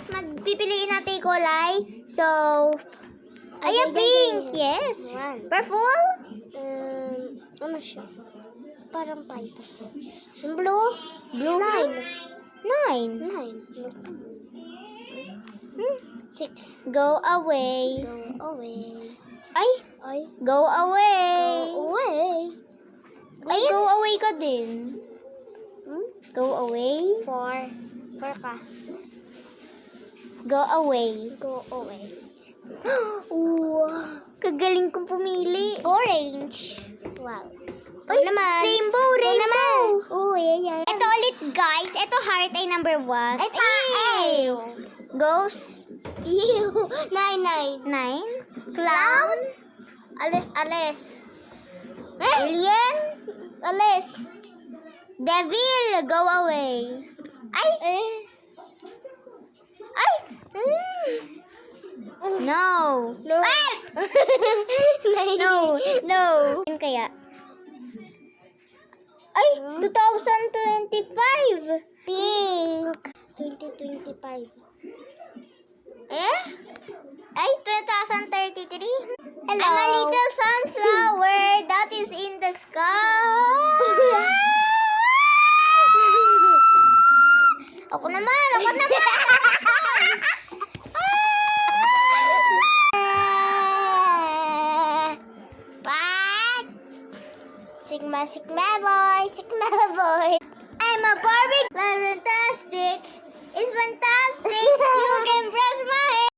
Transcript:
magpipiliin natin yung kulay. So, ayan, pink. Yes. One. Purple? Ano siya? Parang 5. Yung blue? Blue? 9. 6. Go away. Go away. Ay, Ay. go away. Go away. Ay, go away ka din. Go away. 4. 4 ka. Go away. Go away. Kagaling kong pumili. Orange. Wow. Ay, naman. rainbow, rainbow. Yeah. Ito ulit, guys. Ito heart ay number 1. Ay, ew. Ghost. Ew. 9. 9. Clown. Alis. Alien. Alis. Devil. Go away. Ay. Ay. No. No. Ay! No. Yun kaya. Ay, 2025. Pink. 2025. Ay, 2033. Hello. I'm a little sunflower that is in the sky. Ako naman. What? Sigma boy. I'm a Barbie. Fantastic. It's fantastic.